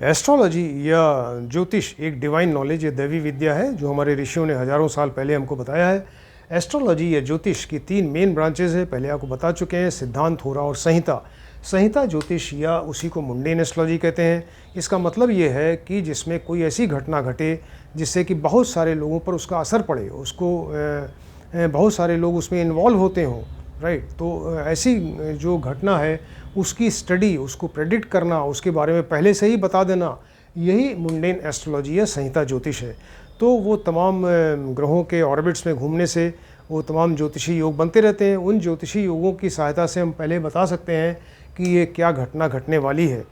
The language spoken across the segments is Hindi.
एस्ट्रोलॉजी या ज्योतिष एक डिवाइन नॉलेज या दैवी विद्या है जो हमारे ऋषियों ने हजारों साल पहले हमको बताया है। एस्ट्रोलॉजी या ज्योतिष की तीन मेन ब्रांचेज है, पहले आपको बता चुके हैं, सिद्धांत, होरा और संहिता। संहिता ज्योतिष या उसी को मुंडेन एस्ट्रोलॉजी कहते हैं। इसका मतलब ये है कि जिसमें कोई ऐसी घटना घटे जिससे कि बहुत सारे लोगों पर उसका असर पड़े, उसको बहुत सारे लोग उसमें इन्वॉल्व होते हों, राइट। तो ऐसी जो घटना है उसकी स्टडी, उसको प्रेडिक्ट करना, उसके बारे में पहले से ही बता देना, यही मुंडेन एस्ट्रोलॉजी या संहिता ज्योतिष है। तो वो तमाम ग्रहों के ऑर्बिट्स में घूमने से वो तमाम ज्योतिषी योग बनते रहते हैं। उन ज्योतिषी योगों की सहायता से हम पहले बता सकते हैं कि ये क्या घटना घटने वाली है।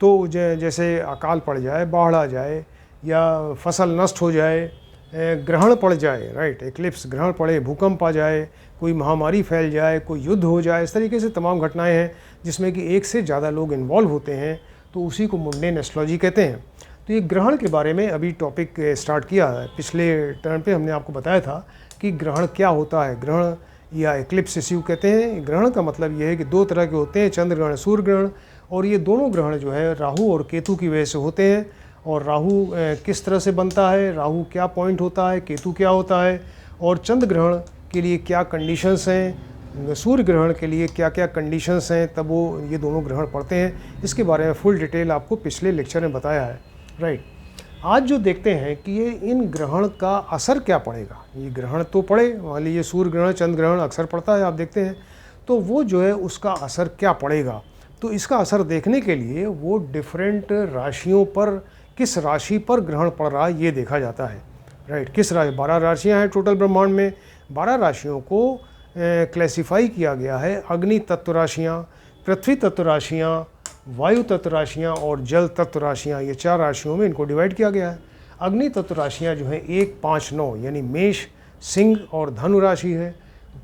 तो जैसे अकाल पड़ जाए, बाढ़ आ जाए, या फसल नष्ट हो जाए, ग्रहण पड़ जाए, राइट, एक्लिप्स ग्रहण पड़े, भूकंप आ जाए, कोई महामारी फैल जाए, कोई युद्ध हो जाए, इस तरीके से तमाम घटनाएं हैं जिसमें कि एक से ज़्यादा लोग इन्वॉल्व होते हैं, तो उसी को मुंडेन एस्ट्रोलॉजी कहते हैं। तो ये ग्रहण के बारे में अभी टॉपिक स्टार्ट किया है। पिछले टर्न पे हमने आपको बताया था कि ग्रहण क्या होता है। ग्रहण या एक्लिप्स इसे कहते हैं। ग्रहण का मतलब ये है कि दो तरह के होते हैं, चंद्र ग्रहण, सूर्य ग्रहण, और ये दोनों ग्रहण जो है राहु और केतु की वजह से होते हैं। और राहु किस तरह से बनता है, राहु क्या पॉइंट होता है, केतु क्या होता है, और चंद्र ग्रहण के लिए क्या कंडीशंस हैं, सूर्य ग्रहण के लिए क्या क्या कंडीशंस हैं, तब वो ये दोनों ग्रहण पड़ते हैं। इसके बारे में फुल डिटेल आपको पिछले लेक्चर में बताया है, राइट। आज जो देखते हैं कि ये इन ग्रहण का असर क्या पड़ेगा। ये ग्रहण तो पड़े, मान लीजिए सूर्य ग्रहण, चंद्र ग्रहण अक्सर पड़ता है, आप देखते हैं, तो वो जो है उसका असर क्या पड़ेगा। तो इसका असर देखने के लिए वो डिफरेंट राशियों पर, किस राशि पर ग्रहण पड़ रहा है ये देखा जाता है, राइट। किस राशि, 12 राशियाँ हैं टोटल ब्रह्मांड में। 12 राशियों को क्लासिफाई किया गया है। अग्नि तत्व राशियाँ, पृथ्वी तत्व राशियाँ, वायु तत्व राशियाँ और जल तत्व राशियाँ, ये 4 राशियों में इनको डिवाइड किया गया है। अग्नि तत्व राशियाँ जो हैं 1, 5, 9 यानी मेष, सिंह और धनु राशि है।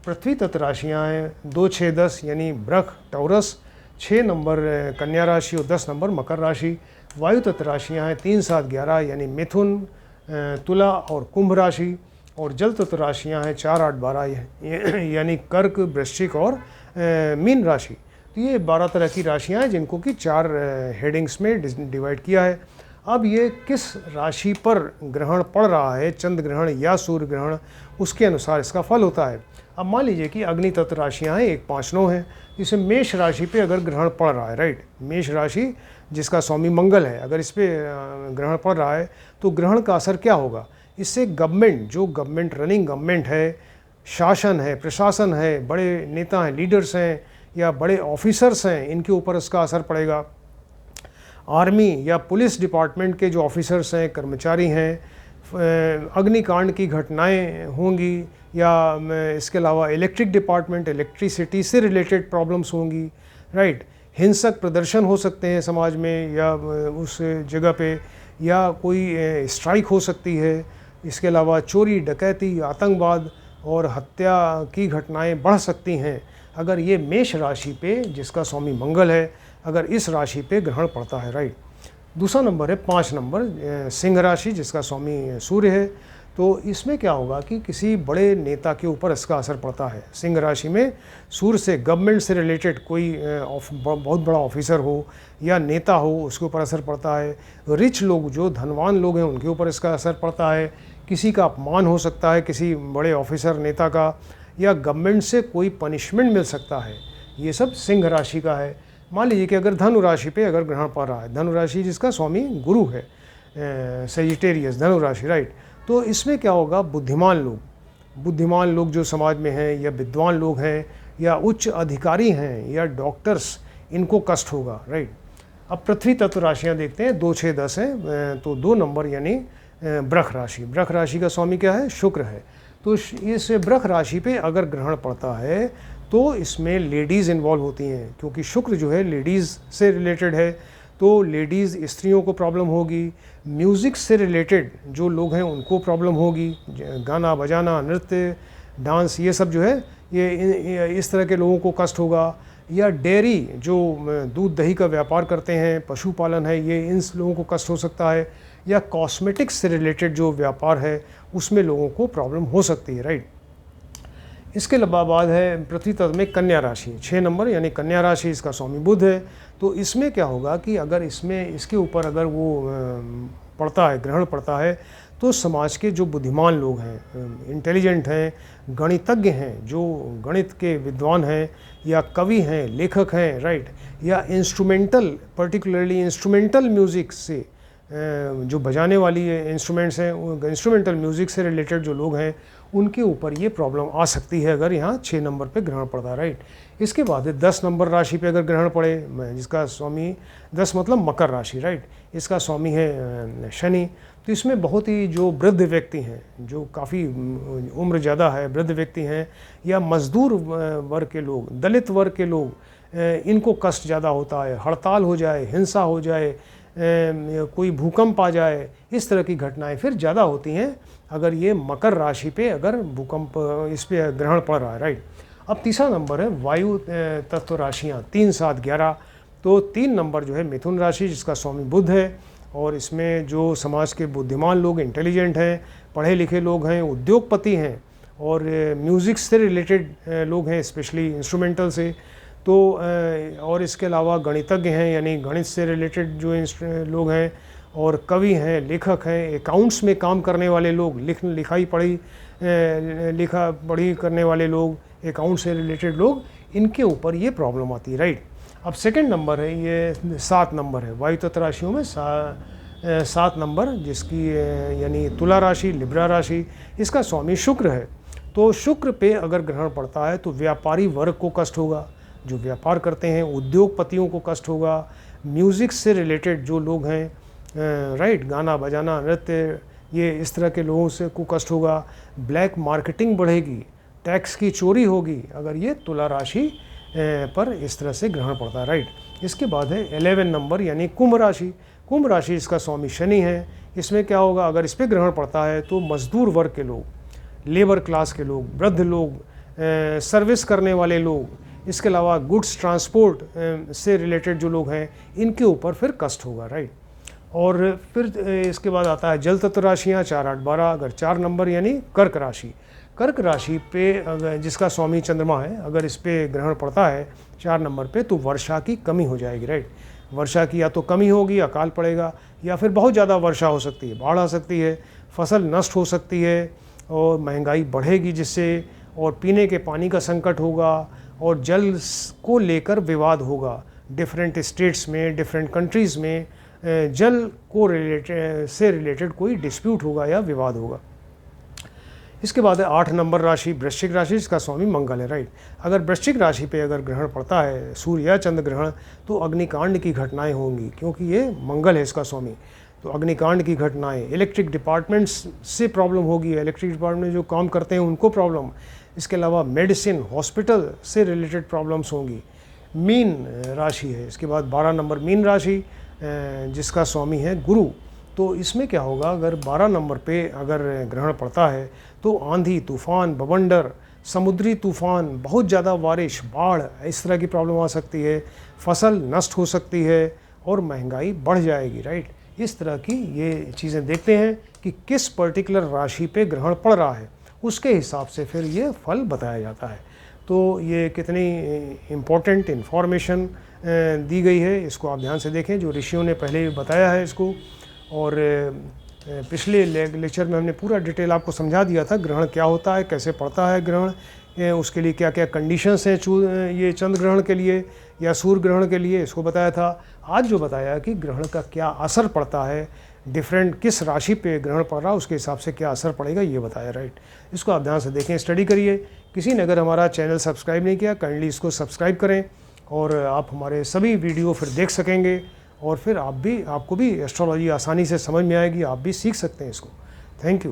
पृथ्वी तत्व राशियाँ हैं 2, 6, 10 यानी वृष, टॉरस, 6 नंबर कन्या राशि और 10 नंबर मकर राशि। वायु तत्व राशियाँ हैं 3, 7, 11 यानी मिथुन, तुला और कुंभ राशि। और जल तत्व राशियाँ हैं 4, 8, 12 यानी कर्क, वृश्चिक और मीन राशि। तो ये 12 तरह की राशियाँ हैं जिनको कि 4 हेडिंग्स में डिवाइड किया है। अब ये किस राशि पर ग्रहण पड़ रहा है, चंद्र ग्रहण या सूर्य ग्रहण, उसके अनुसार इसका फल होता है। अब मान लीजिए कि अग्नि तत्व राशियाँ हैं 1, 5, 9 हैं। जिसे मेष राशि पे अगर ग्रहण पड़ रहा है, राइट, मेष राशि जिसका स्वामी मंगल है, अगर इस पर ग्रहण पड़ रहा है तो ग्रहण का असर क्या होगा। इससे गवर्नमेंट, जो गवर्नमेंट, रनिंग गवर्नमेंट है, शासन है, प्रशासन है, बड़े नेता हैं, लीडर्स हैं या बड़े ऑफिसर्स हैं, इनके ऊपर इसका असर पड़ेगा। आर्मी या पुलिस डिपार्टमेंट के जो ऑफिसर्स हैं, कर्मचारी हैं, अग्निकांड की घटनाएं होंगी, या इसके अलावा इलेक्ट्रिक डिपार्टमेंट, इलेक्ट्रिसिटी से रिलेटेड प्रॉब्लम्स होंगी, राइट। हिंसक प्रदर्शन हो सकते हैं समाज में या उस जगह पे, या कोई स्ट्राइक हो सकती है। इसके अलावा चोरी, डकैती, आतंकवाद और हत्या की घटनाएं बढ़ सकती हैं अगर ये मेष राशि पे, जिसका स्वामी मंगल है, अगर इस राशि पे ग्रहण पड़ता है, राइट। दूसरा नंबर है 5 नंबर सिंह राशि, जिसका स्वामी सूर्य है। तो इसमें क्या होगा कि किसी बड़े नेता के ऊपर इसका असर पड़ता है। सिंह राशि में सूर्य से गवर्नमेंट से रिलेटेड कोई बहुत बड़ा ऑफिसर हो या नेता हो, उसके ऊपर असर पड़ता है। रिच लोग, जो धनवान लोग हैं, उनके ऊपर इसका असर पड़ता है। किसी का अपमान हो सकता है, किसी बड़े ऑफिसर, नेता का, या गवर्नमेंट से कोई पनिशमेंट मिल सकता है। ये सब सिंह राशि का है। मान लीजिए कि अगर धनु राशि पे अगर ग्रहण पड़ रहा है, धनु राशि जिसका स्वामी गुरु है, सेजिटेरियस धनु राशि, राइट। तो इसमें क्या होगा, बुद्धिमान लोग जो समाज में हैं, या विद्वान लोग हैं, या उच्च अधिकारी हैं, या डॉक्टर्स, इनको कष्ट होगा, राइट। अब पृथ्वी तत्व राशियाँ देखते हैं, 2, 6, 10 हैं। तो 2 नंबर यानी वृष राशि। वृष राशि का स्वामी क्या है, शुक्र है। तो इस वृष राशि पे अगर ग्रहण पड़ता है तो इसमें लेडीज़ इन्वॉल्व होती हैं, क्योंकि शुक्र जो है लेडीज़ से रिलेटेड है। तो लेडीज़, स्त्रियों को प्रॉब्लम होगी। म्यूज़िक से रिलेटेड जो लोग हैं उनको प्रॉब्लम होगी, गाना बजाना, नृत्य, डांस, ये सब जो है ये इस तरह के लोगों को कष्ट होगा। या डेयरी, जो दूध दही का व्यापार करते हैं, पशुपालन है, ये इन लोगों को कष्ट हो सकता है। या कॉस्मेटिक्स से रिलेटेड जो व्यापार है उसमें लोगों को प्रॉब्लम हो सकती है, राइट। इसके बाद है पृथ्वी तत्व में कन्या राशि, 6 नंबर यानी कन्या राशि, इसका स्वामी बुध है। तो इसमें क्या होगा कि अगर इसके ऊपर अगर वो पड़ता है, ग्रहण पड़ता है, तो समाज के जो बुद्धिमान लोग हैं, इंटेलिजेंट हैं, गणितज्ञ हैं, जो गणित के विद्वान हैं या कवि हैं, लेखक हैं, राइट, या इंस्ट्रूमेंटल, पर्टिकुलरली इंस्ट्रूमेंटल म्यूज़िक से जो बजाने वाली इंस्ट्रूमेंट्स हैं, इंस्ट्रूमेंटल म्यूज़िक से रिलेटेड जो लोग हैं, उनके ऊपर ये प्रॉब्लम आ सकती है अगर यहाँ 6 नंबर पे ग्रहण पड़ता है, राइट। इसके बाद 10 नंबर राशि पे अगर ग्रहण पड़े, जिसका स्वामी 10 मतलब मकर राशि, राइट, इसका स्वामी है शनि। तो इसमें बहुत ही जो वृद्ध व्यक्ति हैं, जो काफ़ी उम्र ज़्यादा है, वृद्ध व्यक्ति हैं, या मजदूर वर्ग के लोग, दलित वर्ग के लोग, इनको कष्ट ज़्यादा होता है। हड़ताल हो जाए, हिंसा हो जाए, कोई भूकंप आ जाए, इस तरह की घटनाएं फिर ज़्यादा होती हैं अगर ये मकर राशि पे अगर भूकंप इस पे ग्रहण पड़ रहा है, राइट। अब तीसरा नंबर है वायु तत्व राशियाँ, 3, 7, 11। तो 3 नंबर जो है मिथुन राशि, जिसका स्वामी बुध है, और इसमें जो समाज के बुद्धिमान लोग, इंटेलिजेंट हैं, पढ़े लिखे लोग हैं, उद्योगपति हैं, और म्यूज़िक से रिलेटेड लोग हैं, स्पेशली इंस्ट्रूमेंटल से। तो और इसके अलावा गणितज्ञ हैं, यानी गणित से रिलेटेड जो लोग हैं, और कवि हैं, लेखक हैं, अकाउंट्स में काम करने वाले लोग, लिखा पढ़ी करने वाले लोग, अकाउंट से रिलेटेड लोग, इनके ऊपर ये प्रॉब्लम आती है, राइट। अब सेकंड नंबर है, ये 7 नंबर है, वायु तत्व राशियों में 7 नंबर, जिसकी यानी तुला राशि, लिब्रा राशि, इसका स्वामी शुक्र है। तो शुक्र पे अगर ग्रहण पड़ता है तो व्यापारी वर्ग को कष्ट होगा, जो व्यापार करते हैं, उद्योगपतियों को कष्ट होगा, म्यूज़िक से रिलेटेड जो लोग हैं, राइट, गाना बजाना, नृत्य, ये इस तरह के लोगों से को कष्ट होगा। ब्लैक मार्केटिंग बढ़ेगी, टैक्स की चोरी होगी अगर ये तुला राशि पर इस तरह से ग्रहण पड़ता है, राइट। इसके बाद है 11 नंबर यानी कुंभ राशि। कुंभ राशि, इसका स्वामी शनि है। इसमें क्या होगा, अगर इस पर ग्रहण पड़ता है तो मजदूर वर्ग के लोग, लेबर क्लास के लोग, वृद्ध लोग, सर्विस करने वाले लोग, इसके अलावा गुड्स ट्रांसपोर्ट से रिलेटेड जो लोग हैं, इनके ऊपर फिर कष्ट होगा, राइट। और फिर इसके बाद आता है जल तत्व राशियाँ, 4, 8, 12। अगर 4 नंबर यानी कर्क राशि। कर्क राशि पे अगर जिसका स्वामी चंद्रमा है, अगर इस पे ग्रहण पड़ता है 4 नंबर पे, तो वर्षा की कमी हो जाएगी, राइट। वर्षा की या तो कमी होगी, अकाल पड़ेगा, या फिर बहुत ज़्यादा वर्षा हो सकती है, बाढ़ आ सकती है, फसल नष्ट हो सकती है, और महंगाई बढ़ेगी जिससे, और पीने के पानी का संकट होगा, और जल को लेकर विवाद होगा। डिफरेंट स्टेट्स में, डिफरेंट कंट्रीज़ में जल को रिलेटेड कोई डिस्प्यूट होगा या विवाद होगा। इसके बाद है 8 नंबर राशि, वृश्चिक राशि, जिसका स्वामी मंगल है, राइट। अगर वृश्चिक राशि पे अगर ग्रहण पड़ता है, सूर्य या चंद्र ग्रहण, तो अग्निकांड की घटनाएं होंगी, क्योंकि ये मंगल है इसका स्वामी। तो अग्निकांड की घटनाएं, इलेक्ट्रिक डिपार्टमेंट्स से प्रॉब्लम होगी, इलेक्ट्रिक डिपार्टमेंट में जो काम करते हैं उनको प्रॉब्लम। इसके अलावा मेडिसिन, हॉस्पिटल से रिलेटेड प्रॉब्लम्स होंगी। मीन राशि है। इसके बाद 12 नंबर मीन राशि, जिसका स्वामी है गुरु। तो इसमें क्या होगा, अगर 12 नंबर पे अगर ग्रहण पड़ता है तो आंधी, तूफान, बवंडर, समुद्री तूफान, बहुत ज़्यादा बारिश, बाढ़, इस तरह की प्रॉब्लम आ सकती है, फसल नष्ट हो सकती है, और महंगाई बढ़ जाएगी, राइट। इस तरह की ये चीज़ें देखते हैं कि किस पर्टिकुलर राशि पे ग्रहण पड़ रहा है, उसके हिसाब से फिर ये फल बताया जाता है। तो ये कितनी इम्पोर्टेंट इन्फॉर्मेशन दी गई है, इसको आप ध्यान से देखें, जो ऋषियों ने पहले भी बताया है इसको। और पिछले लेक्चर में हमने पूरा डिटेल आपको समझा दिया था, ग्रहण क्या होता है, कैसे पड़ता है ग्रहण, उसके लिए क्या क्या कंडीशंस हैं ये चंद्र ग्रहण के लिए या सूर्य ग्रहण के लिए, इसको बताया था। आज जो बताया कि ग्रहण का क्या असर पड़ता है, डिफरेंट किस राशि पे ग्रहण पड़ रहा है उसके हिसाब से क्या असर पड़ेगा, ये बताया, राइट। इसको आप ध्यान से देखें, स्टडी करिए। किसी ने अगर हमारा चैनल सब्सक्राइब नहीं किया, काइंडली इसको सब्सक्राइब करें, और आप हमारे सभी वीडियो फिर देख सकेंगे, और फिर आपको भी एस्ट्रोलॉजी आसानी से समझ में आएगी, आप भी सीख सकते हैं इसको। Thank you.